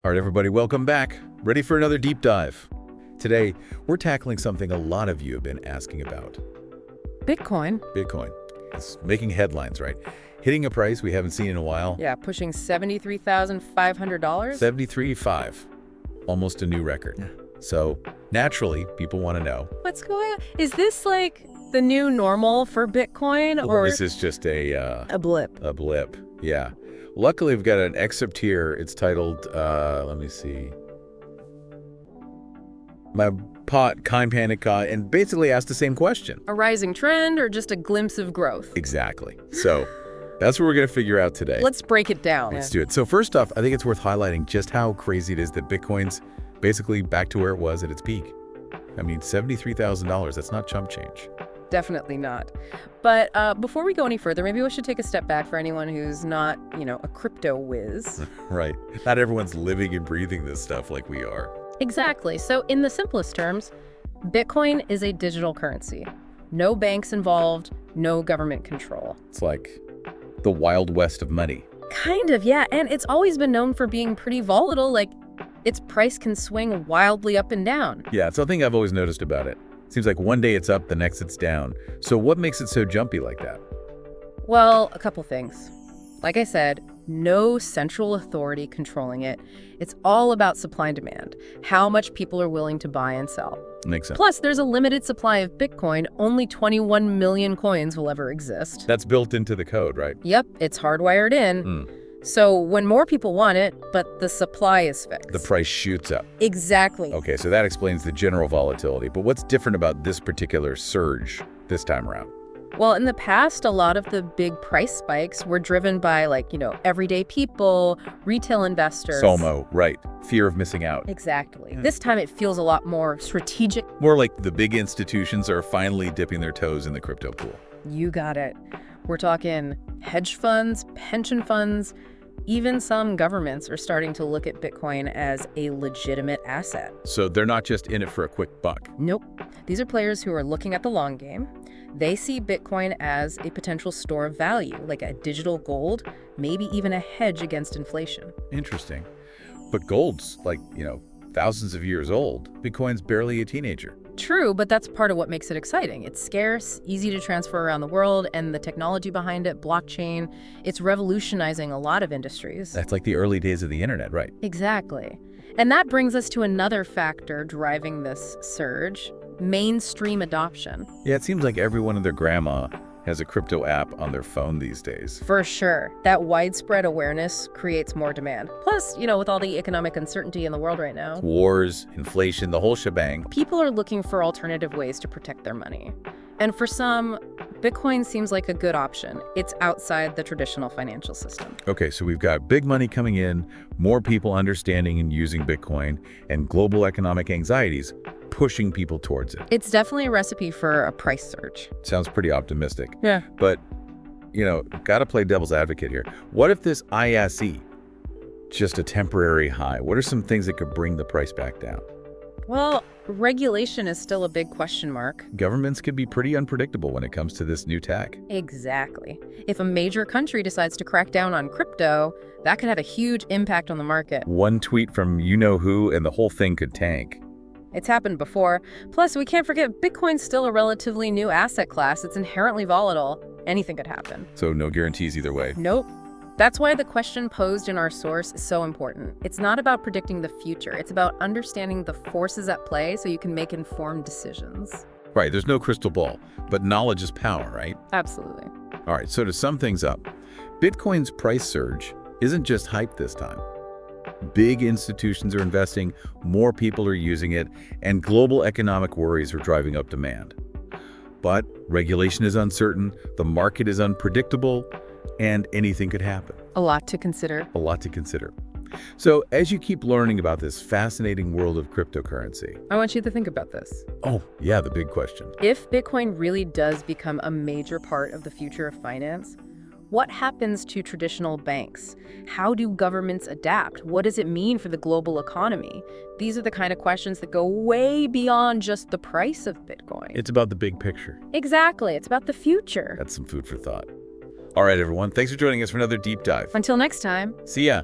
All right, everybody, welcome back. Ready for another deep dive. Today, we're tackling something a lot of you have been asking about. Bitcoin. Bitcoin. It's making headlines, right? Hitting a price we haven't seen in a while. Yeah, pushing $73,500. 73.5. Almost a new record. Yeah. So, naturally, people want to know. What's going on? Is this like the new normal for Bitcoin, or This is just a blip? a blip. Yeah. Luckily, we've got an excerpt here. It's titled, let me see. My pot, kind panic, and basically asked the same question. A rising trend or just a glimpse of growth? Exactly. So that's what we're going to figure out today. Let's break it down. Let's do it. So first off, I think it's worth highlighting just how crazy it is that Bitcoin's basically back to where it was at its peak. I mean, $73,000, that's not chump change. Definitely not. But before we go any further, maybe we should take a step back for anyone who's not, a crypto whiz. Right. Not everyone's living and breathing this stuff like we are. Exactly. So in the simplest terms, Bitcoin is a digital currency. No banks involved, no government control. It's like the Wild West of money. Kind of, yeah. And it's always been known for being pretty volatile. Like, its price can swing wildly up and down. Yeah, it's something I've always noticed about it. Seems like one day it's up, the next it's down. So what makes it so jumpy like that? Well, a couple things. Like I said, no central authority controlling it. It's all about supply and demand, how much people are willing to buy and sell. Makes sense. Plus, there's a limited supply of Bitcoin. Only 21 million coins will ever exist. That's built into the code, right? Yep, it's hardwired in. So when more people want it, but the supply is fixed. The price shoots up. Exactly. Okay, so that explains the general volatility. But what's different about this particular surge this time around? Well, in the past, a lot of the big price spikes were driven by, everyday people, retail investors. FOMO, right. Fear of missing out. Exactly. This time it feels a lot more strategic. More like the big institutions are finally dipping their toes in the crypto pool. You got it. We're talking hedge funds, pension funds, even some governments are starting to look at Bitcoin as a legitimate asset. So they're not just in it for a quick buck. Nope. These are players who are looking at the long game. They see Bitcoin as a potential store of value, like a digital gold, maybe even a hedge against inflation. Interesting. But gold's thousands of years old. Bitcoin's barely a teenager. True, but that's part of what makes it exciting. It's scarce, easy to transfer around the world, and the technology behind it, blockchain, it's revolutionizing a lot of industries. That's like the early days of the internet, right? Exactly. And that brings us to another factor driving this surge: mainstream adoption. Yeah, it seems like everyone and their grandma has a crypto app on their phone these days. For sure. That widespread awareness creates more demand. Plus, with all the economic uncertainty in the world right now, Wars, inflation, the whole shebang. people are looking for alternative ways to protect their money. And for some, Bitcoin seems like a good option. It's outside the traditional financial system. Okay, so we've got big money coming in, more people understanding and using Bitcoin, and global economic anxieties pushing people towards it. It's definitely a recipe for a price surge. Sounds pretty optimistic. Yeah. But, gotta play devil's advocate here. What if this ISE, just a temporary high? What are some things that could bring the price back down? Well, regulation is still a big question mark. Governments can be pretty unpredictable when it comes to this new tech. Exactly. If a major country decides to crack down on crypto, that could have a huge impact on the market. One tweet from you-know-who and the whole thing could tank. It's happened before. Plus, we can't forget Bitcoin's still a relatively new asset class. It's inherently volatile. Anything could happen. So no guarantees either way. Nope. That's why the question posed in our source is so important. It's not about predicting the future. It's about understanding the forces at play so you can make informed decisions. Right, there's no crystal ball, but knowledge is power, right? Absolutely. All right, so to sum things up, Bitcoin's price surge isn't just hype this time. Big institutions are investing, more people are using it, and global economic worries are driving up demand. But regulation is uncertain, the market is unpredictable, and anything could happen. A lot to consider. A lot to consider. So as you keep learning about this fascinating world of cryptocurrency, I want you to think about this. oh yeah, the big question. If Bitcoin really does become a major part of the future of finance, what happens to traditional banks? How do governments adapt? What does it mean for the global economy? These are the kind of questions that go way beyond just the price of Bitcoin. It's about the big picture. Exactly. It's about the future. That's some food for thought. All right, everyone. Thanks for joining us for another deep dive. Until next time. See ya.